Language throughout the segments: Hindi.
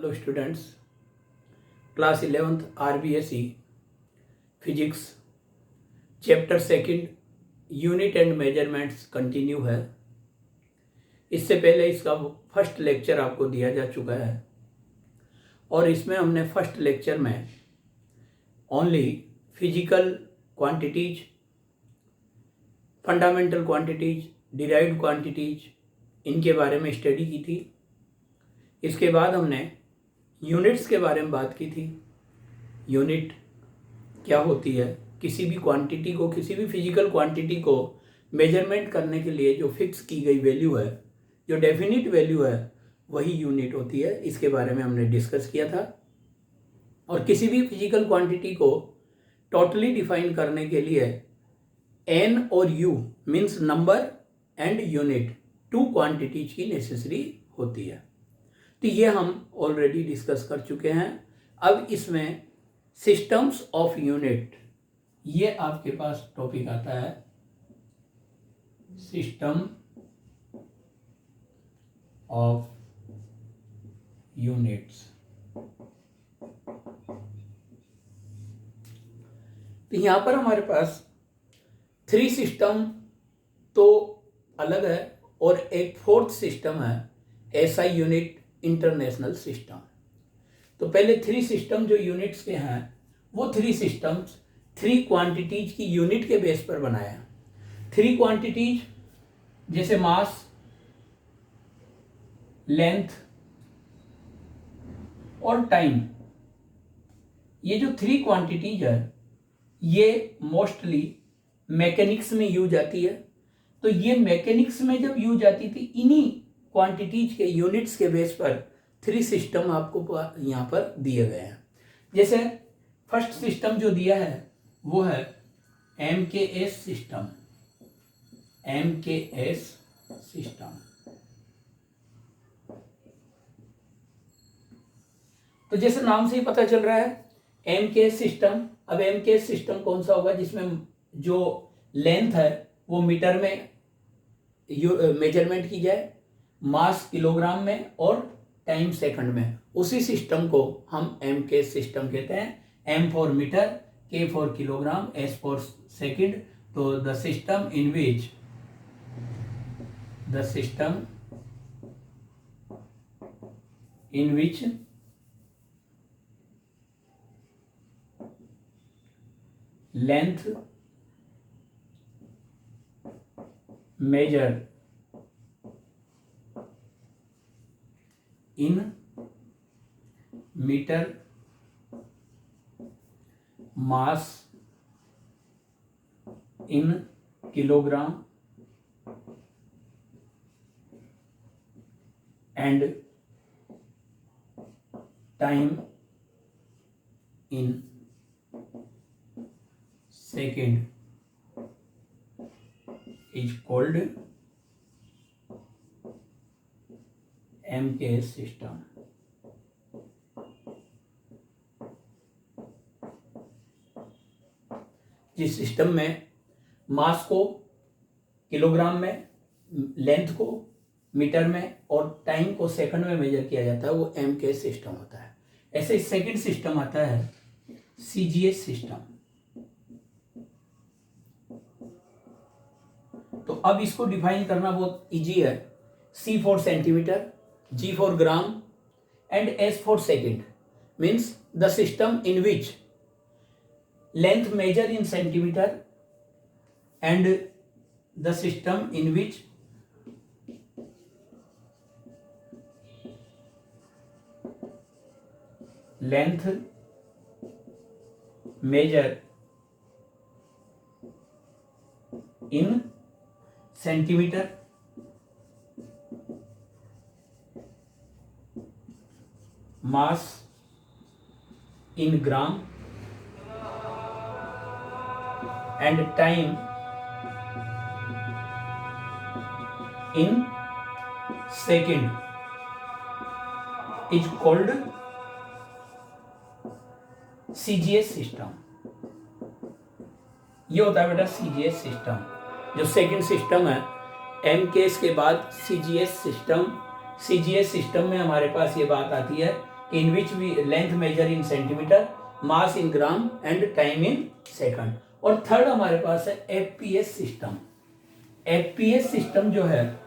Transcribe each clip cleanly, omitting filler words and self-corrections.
तो students, class 11th RBSE physics chapter second unit and measurements continue है। इससे पहले इसका फर्स्ट लेक्चर आपको दिया जा चुका है और इसमें हमने फर्स्ट लेक्चर में only physical quantities, fundamental quantities, derived quantities, इनके बारे में स्टडी की थी। इसके बाद हमने यूनिट्स के बारे में बात की थी। यूनिट क्या होती है, किसी भी क्वांटिटी को, किसी भी फिजिकल क्वांटिटी को मेजरमेंट करने के लिए जो फिक्स की गई वैल्यू है, जो डेफिनिट वैल्यू है, वही यूनिट होती है। इसके बारे में हमने डिस्कस किया था। और किसी भी फिजिकल क्वांटिटी को टोटली डिफाइन करने के लिए एन और you means number and unit, two quantities की नेसेसरी होती है। तो ये हम ऑलरेडी डिस्कस कर चुके हैं। अब इसमें सिस्टम्स ऑफ यूनिट, ये आपके पास टॉपिक आता है, सिस्टम ऑफ यूनिट्स। तो यहां पर हमारे पास थ्री सिस्टम तो अलग है और एक फोर्थ सिस्टम है SI यूनिट इंटरनेशनल सिस्टम। तो पहले थ्री सिस्टम जो यूनिट्स के हैं, वो थ्री सिस्टम्स थ्री क्वांटिटीज की यूनिट के बेस पर बनाया। थ्री क्वांटिटीज जैसे मास, लेंथ और टाइम, ये जो थ्री क्वांटिटीज है ये मोस्टली मैकेनिक्स में यूज आती है। तो ये मैकेनिक्स में जब यूज आती थी, इन्हीं क्वांटिटीज के यूनिट्स के बेस पर थ्री सिस्टम आपको यहाँ पर दिए गए हैं। जैसे फर्स्ट सिस्टम जो दिया है वो है MKS सिस्टम। MKS सिस्टम, तो जैसे नाम से ही पता चल रहा है MKS सिस्टम। अब MKS सिस्टम कौन सा होगा, जिसमें जो लेंथ है वो मीटर में मेजरमेंट की जाए, मास किलोग्राम में और टाइम सेकंड में। उसी सिस्टम को हम MKS सिस्टम कहते हैं। M for metre, K for kilogram, S for second. तो the system in which length measured in meter, mass in kilogram and time in second is called MKS system. जिस सिस्टम में मास को किलोग्राम में, लेंथ को मीटर में और टाइम को सेकंड में मेजर किया जाता है, वो MKS सिस्टम होता है। ऐसे सेकंड सिस्टम आता है CGS सिस्टम। तो अब इसको डिफाइन करना बहुत इजी है। C for centimetre, G for gram and S for second means the system in which length measure in centimetre and the system in which length measure in centimetre mass in gram and time in second is called CGS system. ये होता है बेटा CGS सिस्टम। जो सेकंड सिस्टम है MKS के बाद CGS सिस्टम। CGS सिस्टम में हमारे पास ये बात आती है in which we length measure in centimetre, mass in gram and time in second. और थर्ड हमारे पास है एफपीएस सिस्टम। एफपीएस सिस्टम जो है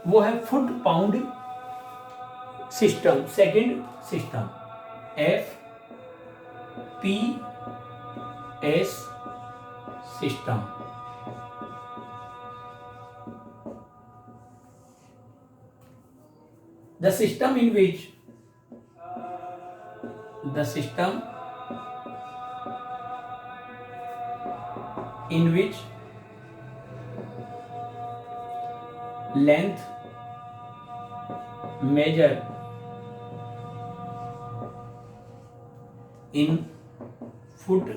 वो है foot pound system, second system, F P S system. The system in which length measure in foot,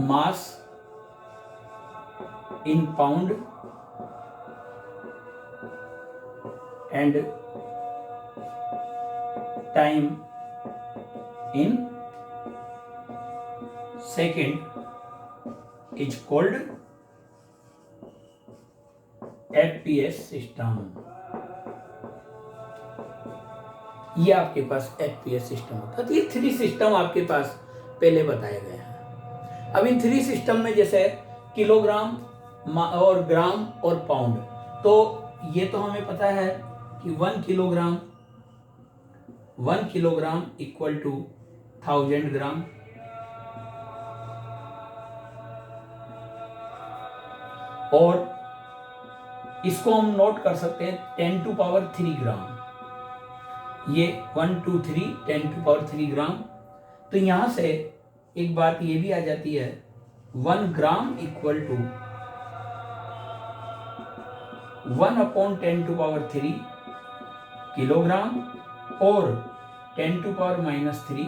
mass in pound and time in second is called FPS system. ये आपके पास FPS सिस्टम होता है। तो ये 3 सिस्टम आपके पास पहले बताए गए हैं। अब इन 3 सिस्टम में जैसे किलोग्राम और ग्राम और पाउंड, तो ये तो हमें पता है कि 1 किलोग्राम इक्वल टू 1000 ग्राम, और इसको हम नोट कर सकते हैं 10 टू पावर 3 ग्राम। ये 1 2 3 10 टू पावर 3 ग्राम। तो यहां से एक बात ये भी आ जाती है 1 gram equal to 1/10 to power 3 kilogram और 10 टू पावर -3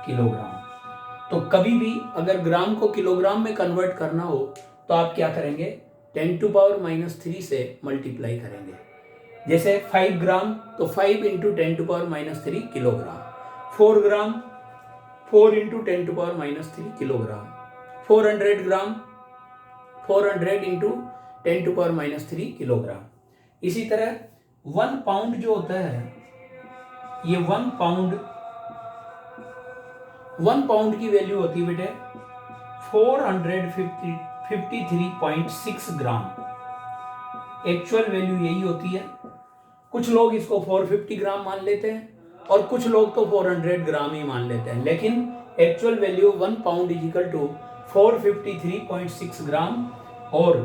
किलोग्राम। तो कभी भी अगर ग्राम को किलोग्राम में कन्वर्ट करना हो तो आप क्या करेंगे, 10 टू पावर -3 से मल्टीप्लाई करेंगे। जैसे 5 ग्राम तो 5 into 10 to power -3 kilogram, 4 gram 4 into 10 to power -3 kilogram, 400 gram 400 into 10 to power -3 kilogram. इसी तरह 1 पाउंड जो होता है, ये 1 पाउंड की वैल्यू होती है बेटे 453.6 ग्राम। एक्चुअल वैल्यू यही होती है। कुछ लोग इसको 450 ग्राम मान लेते हैं और कुछ लोग तो 400 ग्राम ही मान लेते हैं, लेकिन actual value 1 pound is equal to 453.6 gram और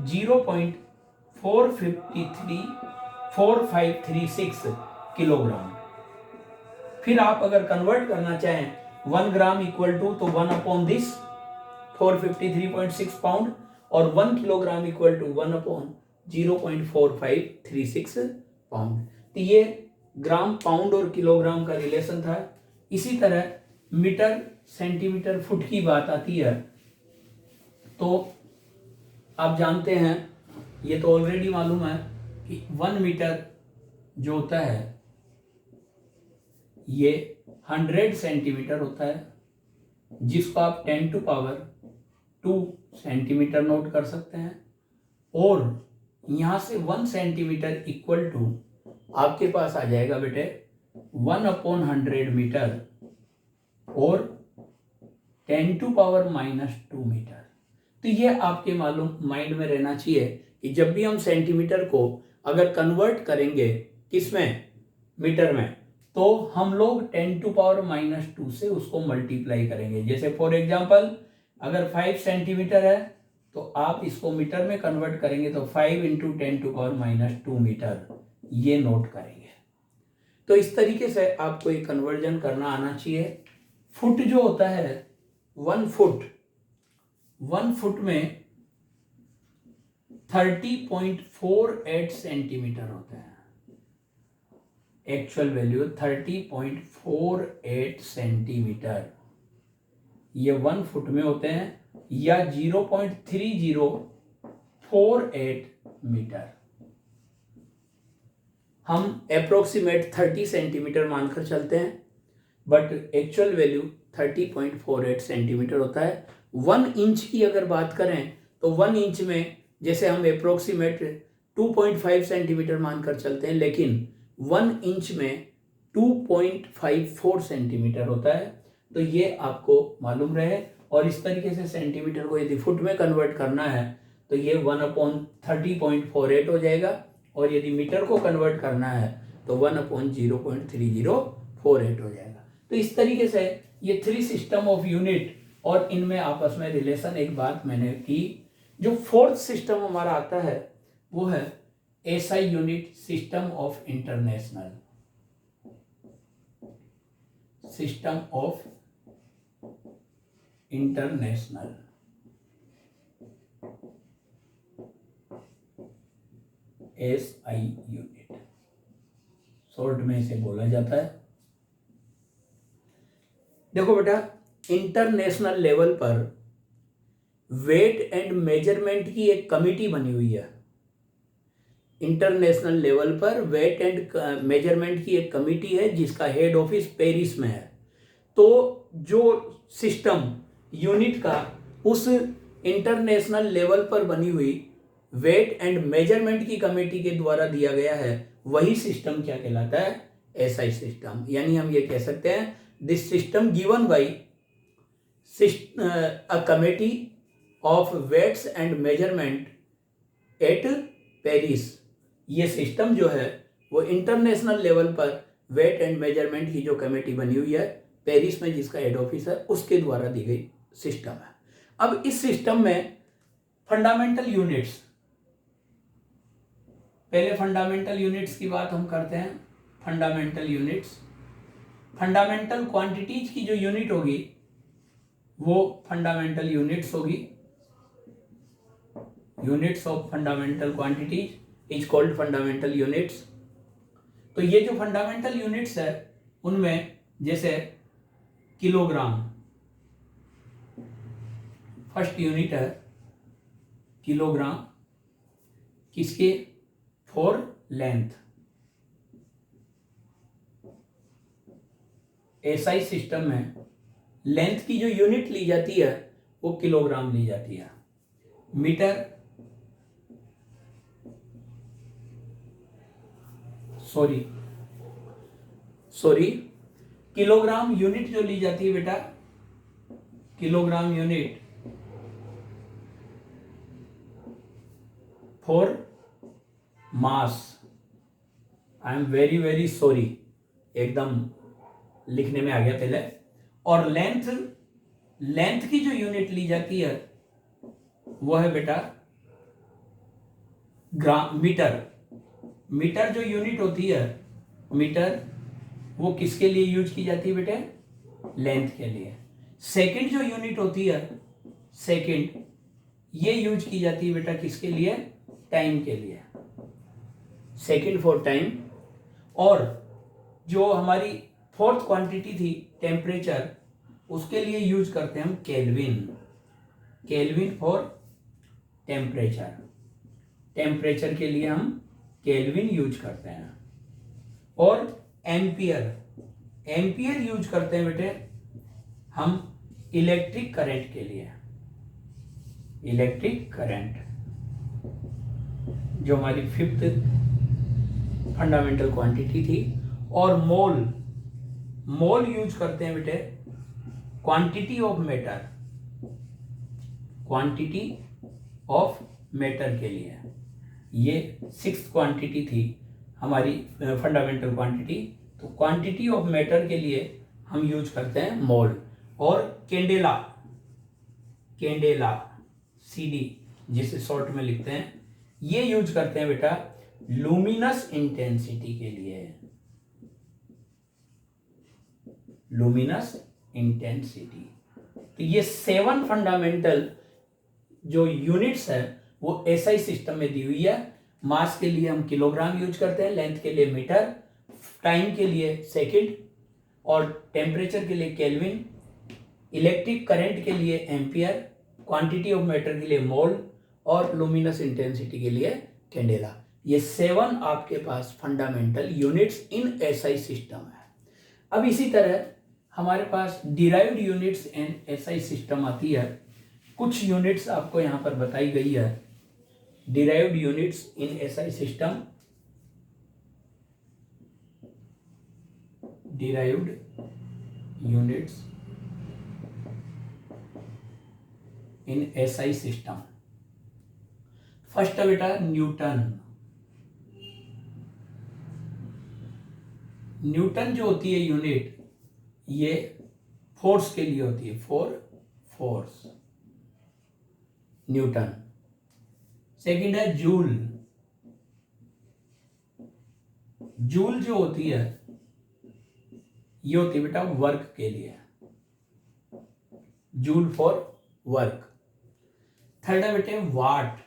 0.4536 किलोग्राम। फिर आप अगर कन्वर्ट करना चाहें 1 ग्राम इक्वल टू, तो 1/this 453.6 पाउंड और 1 किलोग्राम इक्वल टू 1/0.4536 पाउंड। तो ये ग्राम, पाउंड और किलोग्राम का रिलेशन था। इसी तरह मीटर, सेंटीमीटर, फुट की बात आती है तो आप जानते हैं, ये तो ऑलरेडी मालूम है कि 1 मीटर जो होता है ये 100 सेंटीमीटर होता है, जिसको आप 10 टू पावर 2 सेंटीमीटर नोट कर सकते हैं। और यहां से 1 सेंटीमीटर इक्वल टू आपके पास आ जाएगा बेटे 1/100 मीटर और 10 टू पावर -2 मीटर। तो ये आपके मालूम माइंड में रहना चाहिए कि जब भी हम सेंटीमीटर को अगर कन्वर्ट करेंगे किसमें, मीटर में, तो हम लोग 10 टू पावर -2 से उसको मल्टीप्लाई करेंगे। जैसे फॉर एग्जांपल अगर 5 सेंटीमीटर है तो आप इसको मीटर में कन्वर्ट करेंगे तो 5 इंटू 10 टू पावर -2 मीटर, ये नोट करेंगे। तो इस तरीके से आपको ये कन्वर्जन करना आना चाहिए। फुट जो होता है 1 फुट में 30.48 सेंटीमीटर होता है। एक्चुअल वैल्यू 30.48 सेंटीमीटर, ये 1 फुट में होते हैं, या 0.3048 मीटर। हम अप्रोक्सीमेट 30 सेंटीमीटर मानकर चलते हैं, बट एक्चुअल वैल्यू 30.48 सेंटीमीटर होता है। 1 इंच की अगर बात करें तो 1 इंच में जैसे हम अप्रोक्सीमेट 2.5 सेंटीमीटर मानकर चलते हैं, लेकिन 1 इंच में 2.54 सेंटीमीटर होता है। तो ये आपको मालूम रहे। और इस तरीके से सेंटीमीटर को यदि फुट में कन्वर्ट करना है तो ये 1/30.48 हो जाएगा। और यदि मीटर को कन्वर्ट करना है तो 1/0.3048 हो जाएगा। तो इस तरीके से ये 3 सिस्टम ऑफ यूनिट और इनमें आपस में रिलेशन। एक बात मैंने की, जो 4th सिस्टम हमारा आता है वो है SI unit, system of international, system of international. SI unit short में इसे बोला जाता है। देखो बेटा, इंटरनेशनल लेवल पर वेट एंड मेजरमेंट की एक कमिटी बनी हुई है। इंटरनेशनल लेवल पर वेट एंड मेजरमेंट की एक कमिटी है जिसका हेड ऑफिस पेरिस में है। तो जो सिस्टम यूनिट का उस इंटरनेशनल लेवल पर बनी हुई वेट एंड मेजरमेंट की कमेटी के द्वारा दिया गया है, वही सिस्टम क्या कहलाता है? SI system. यानी हम ये कह सकते हैं this system given by a committee of weights and measurement at Paris. ये सिस्टम जो है वो इंटरनेशनल लेवल पर वेट एंड मेजरमेंट की जो कमेटी बनी हुई है पेरिस में, जिसका हेड ऑफिस है, उसके द्वारा दी गई सिस्टम है। अब इस सिस्टम में फंडामेंटल यूनिट्स, पहले फंडामेंटल यूनिट्स की बात हम करते हैं। फंडामेंटल यूनिट्स, फंडामेंटल क्वांटिटीज की जो यूनिट होगी वो फंडामेंटल यूनिट्स होगी। Units of fundamental quantities is called fundamental units. तो ये जो फंडामेंटल यूनिट्स है उनमें जैसे किलोग्राम, फर्स्ट यूनिट है किलोग्राम, किसके? For length. SI सिस्टम में लेंथ की जो यूनिट ली जाती है वो किलोग्राम ली जाती है। मीटर, सॉरी किलोग्राम यूनिट जो ली जाती है बेटा, kilogram unit for mass. I am very very sorry, एकदम लिखने में आ गया पहले। और लेंथ की जो यूनिट ली जाती है वो है बेटा मीटर। मीटर जो यूनिट होती है, मीटर, वो किसके लिए यूज की जाती है बेटे? लेंथ के लिए। सेकंड जो यूनिट होती है, सेकंड, ये यूज की जाती है बेटा किसके लिए? टाइम के लिए, सेकंड फॉर टाइम। और जो हमारी 4th क्वांटिटी थी टेम्परेचर, उसके लिए यूज करते हैं हम kelvin. Kelvin for temperature, temperature के लिए हम केल्विन यूज करते हैं। और एम्पियर, एम्पियर यूज करते हैं बेटे हम इलेक्ट्रिक करंट के लिए। इलेक्ट्रिक करंट जो हमारी 5th फंडामेंटल क्वांटिटी थी। और मोल, मोल यूज करते हैं बेटे quantity of matter, quantity of matter के लिए। ये 6th क्वांटिटी थी हमारी फंडामेंटल क्वांटिटी। तो क्वांटिटी ऑफ मैटर के लिए हम यूज करते हैं मोल। और कैंडेला, कैंडेला CD जिसे शॉर्ट में लिखते हैं, ये यूज करते हैं बेटा लुमिनस इंटेंसिटी के लिए। Luminous intensity. तो ये 7 फंडामेंटल जो यूनिट्स है वो SI सिस्टम में दी हुई है। मास के लिए हम किलोग्राम यूज करते हैं, लेंथ के लिए मीटर, टाइम के लिए सेकंड, और टेम्परेचर के लिए केल्विन, इलेक्ट्रिक करंट के लिए एम्पियर, क्वांटिटी ऑफ मैटर के लिए मोल, और लुमिनस इंटेंसिटी के लिए कैंडेला। ये 7 आपके पास fundamental units in SI system है। अब इसी तरह हमारे पास derived units in SI system आती है। कुछ यूनिट्स आपको यहाँ पर बताई गई है। Derived units in SI system, derived units in SI system. First है बेटा न्यूटन। न्यूटन जो होती है यूनिट, ये फोर्स के लिए होती है, फॉर फोर्स, न्यूटन। सेकंड है जूल। जूल जो होती है ये होती है बेटा वर्क के लिए, जूल फॉर वर्क। थर्ड है बेटे वाट।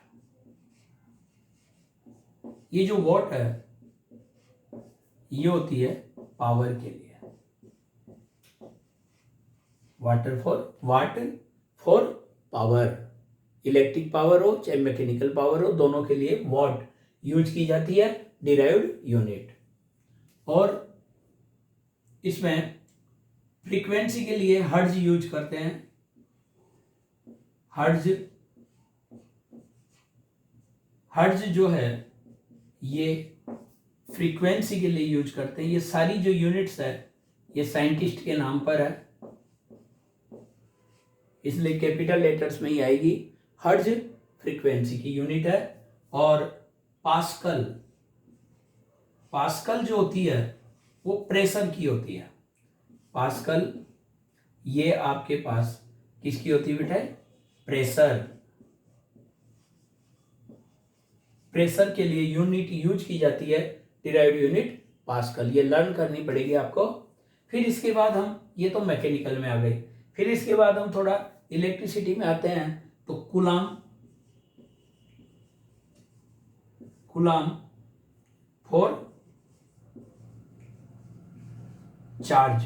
ये जो वाट है ये होती है पावर के लिए, water for watt for power. Electric power हो चाहे मैकेनिकल पावर हो, दोनों के लिए वाट यूज की जाती है, डिराइव्ड यूनिट। और इसमें फ्रीक्वेंसी के लिए हर्ट्ज यूज करते हैं। हर्ट्ज जो है ये फ्रीक्वेंसी के लिए यूज करते हैं। ये सारी जो यूनिट्स है ये साइंटिस्ट के नाम पर है, इसलिए कैपिटल लेटर्स में ही आएगी। हर्ट्ज फ्रीक्वेंसी की यूनिट है। और पास्कल, पास्कल जो होती है वो प्रेशर की होती है। पास्कल ये आपके पास किसकी होती है बेटा? प्रेशर। प्रेशर के लिए यूनिट यूज की जाती है, डिराइव्ड यूनिट पास्कल। ये लर्न करनी पड़ेगी आपको। फिर इसके बाद हम, ये तो मैकेनिकल में आ गई, फिर इसके बाद हम थोड़ा इलेक्ट्रिसिटी में आते हैं। तो coulomb, coulomb for charge.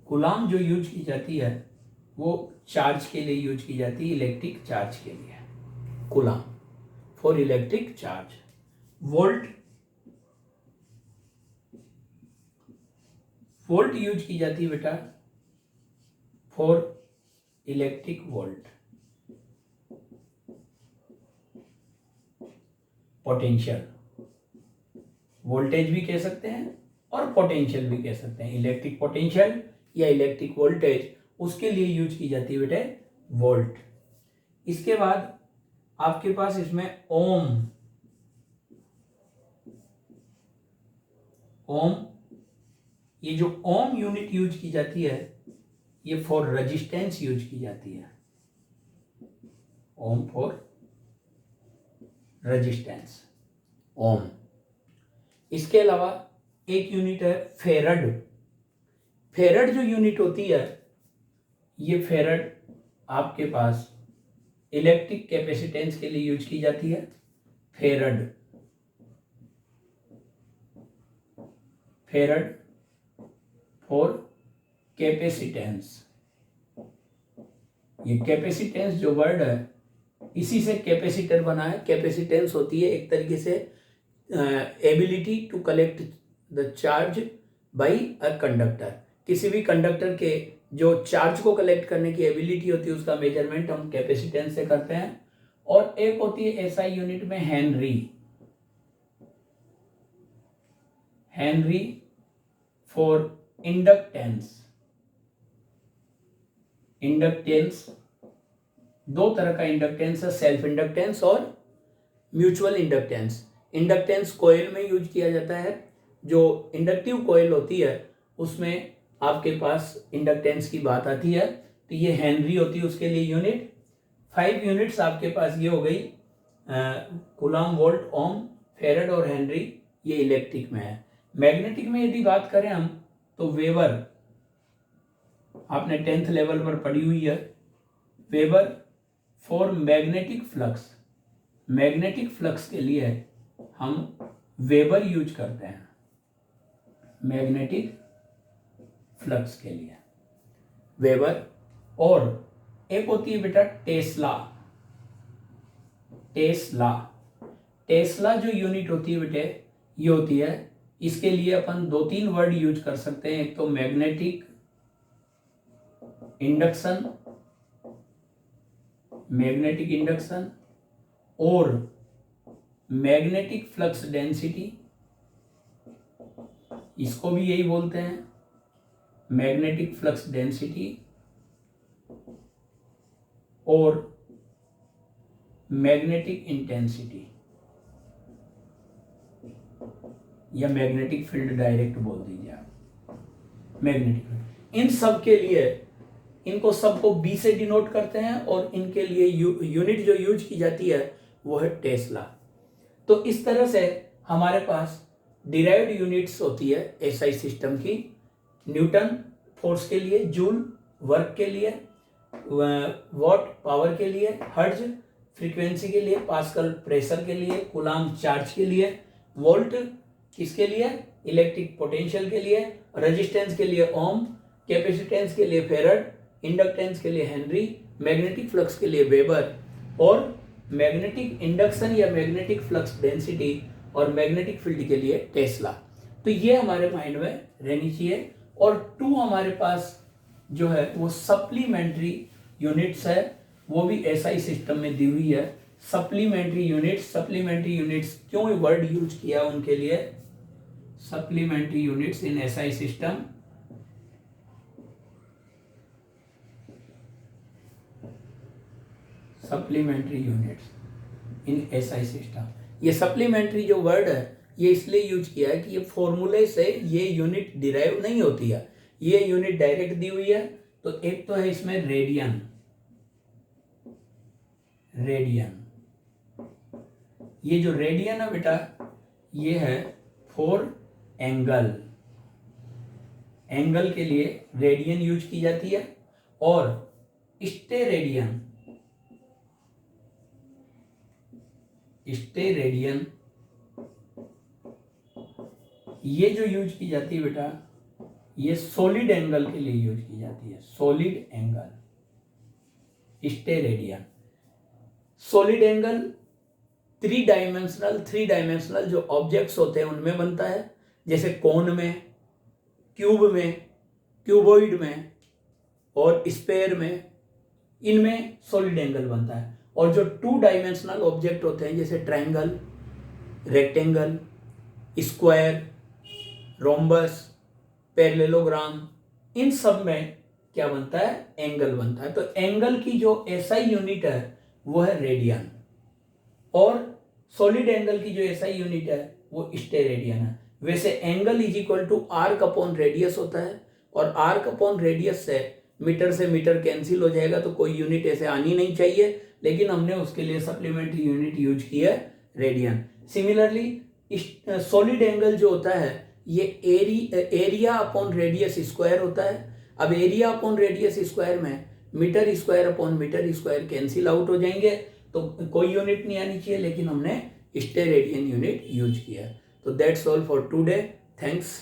Coulomb जो यूज की जाती है वो चार्ज के लिए यूज की जाती है, इलेक्ट्रिक चार्ज के लिए। Coulomb for electric charge. Volt, volt use की जाती है बेटा for electric volt. Potential, voltage भी कह सकते हैं और पोटेंशियल भी कह सकते हैं। इलेक्ट्रिक पोटेंशियल या इलेक्ट्रिक वोल्टेज, उसके लिए यूज की जाती है बेटे वोल्ट। इसके बाद आपके पास इसमें ओम, ओम, ये जो ओम यूनिट यूज की जाती है ये फॉर रेजिस्टेंस यूज की जाती है। ओम फॉर रेजिस्टेंस, ओम। इसके अलावा एक यूनिट है फेरड। फेरड जो यूनिट होती है ये फेरड आपके पास इलेक्ट्रिक कैपेसिटेंस के लिए यूज की जाती है। Farad, farad for capacitance. ये कैपेसिटेंस जो वर्ड है इसी से कैपेसिटर बना है। कैपेसिटेंस होती है एक तरीके से ability to collect the charge by a conductor. किसी भी कंडक्टर के जो चार्ज को कलेक्ट करने की एबिलिटी होती है उसका मेजरमेंट हम कैपेसिटेंस से करते हैं। और एक होती है एसआई यूनिट में Henry. Henry for inductance. Inductance, दो तरह का इंडक्टेंस है, सेल्फ इंडक्टेंस और म्यूचुअल इंडक्टेंस। इंडक्टेंस कोयल में यूज किया जाता है। जो इंडक्टिव कोयल होती है उसमें आपके पास इंडक्टेंस की बात आती है, तो ये हेनरी होती है उसके लिए यूनिट। 5 यूनिट्स आपके पास ये हो गई, कूलम, वोल्ट, ओम, फेरड और हेनरी। ये इलेक्ट्रिक में है। मैग्नेटिक में यदि बात करें हम तो वेबर, आपने 10th लेवल पर पढ़ी हुई है। Weber for magnetic flux. Magnetic flux के लिए हम वेबर यूज करते हैं, मैग्नेटिक फ्लक्स के लिए वेबर। और एक होती है बेटा टेस्ला। टेस्ला, टेस्ला जो यूनिट होती है बेटे ये होती है, इसके लिए अपन 2-3 वर्ड यूज कर सकते हैं। एक तो मैग्नेटिक इंडक्शन, मैग्नेटिक इंडक्शन, और मैग्नेटिक फ्लक्स डेंसिटी, इसको भी यही बोलते हैं, मैग्नेटिक फ्लक्स डेंसिटी और मैग्नेटिक इंटेंसिटी या मैग्नेटिक फील्ड डायरेक्ट बोल दीजिए आप, मैग्नेटिक फील्ड। इन सब के लिए इनको सबको बी से डिनोट करते हैं और इनके लिए यूनिट जो यूज की जाती है वो है टेस्ला। तो इस तरह से हमारे पास डिराइव्ड यूनिट्स होती है एसआई सिस्टम की, न्यूटन फोर्स के लिए, जूल वर्क के लिए, वॉट पावर के लिए, हर्ट्ज फ्रीक्वेंसी के लिए, पास्कल प्रेशर के लिए, कूलाम चार्ज के लिए, वोल्ट किसके लिए, इलेक्ट्रिक पोटेंशियल के लिए, रेजिस्टेंस के लिए ओम, कैपेसिटेंस के लिए फेरड, इंडक्टेंस के लिए हेनरी, मैग्नेटिक फ्लक्स के लिए वेबर और मैग्नेटिक इंडक्शन या मैग्नेटिक फ्लक्स डेंसिटी और मैग्नेटिक फील्ड के लिए टेस्ला। तो ये हमारे माइंड में रहनी चाहिए। और 2 हमारे पास जो है वो सप्लीमेंट्री यूनिट्स है, वो भी एसआई सिस्टम में दी हुई है। सप्लीमेंट्री यूनिट्स क्यों वर्ड यूज किया उनके लिए, supplementary units in SI system, supplementary units in SI system. ये सप्लीमेंट्री जो वर्ड है ये इसलिए यूज किया है कि ये फॉर्मूले से ये यूनिट डिराइव नहीं होती है, ये यूनिट डायरेक्ट दी हुई है। तो एक तो है इसमें रेडियन, ये जो रेडियन है बेटा ये है फॉर एंगल, एंगल के लिए रेडियन यूज की जाती है। और स्टेरेडियन, ये जो यूज की जाती है बेटा ये सॉलिड एंगल के लिए यूज की जाती है, solid angle, steradian. Solid angle three dimensional जो ऑब्जेक्ट्स होते हैं उनमें बनता है, जैसे कोन में, क्यूब में, क्यूबॉइड में और स्फेयर में, इनमें सॉलिड एंगल बनता है। और जो 2 डायमेंशनल ऑब्जेक्ट होते हैं जैसे triangle, rectangle, square, rhombus, parallelogram, इन सब में क्या बनता है, एंगल बनता है। तो एंगल की जो एसआई यूनिट है वो है रेडियन और सॉलिड एंगल की जो एसआई यूनिट है वो स्टेरेडियन है। वैसे angle is equal to arc upon radius होता है और आर्क अपॉन रेडियस से मीटर कैंसिल हो जाएगा, तो कोई यूनिट ऐसे आनी नहीं चाहिए, लेकिन हमने उसके लिए सप्लीमेंट्री यूनिट यूज की है रेडियन। सिमिलरली सॉलिड एंगल जो होता है ये एरिया अपॉन रेडियस स्क्वायर होता है। अब एरिया अपॉन रेडियस स्क्वायर में metre square upon metre square cancel out हो जाएंगे, तो कोई यूनिट नहीं आनी चाहिए, लेकिन हमने स्टेरेडियन यूनिट यूज किया। तो that's all for today, thanks.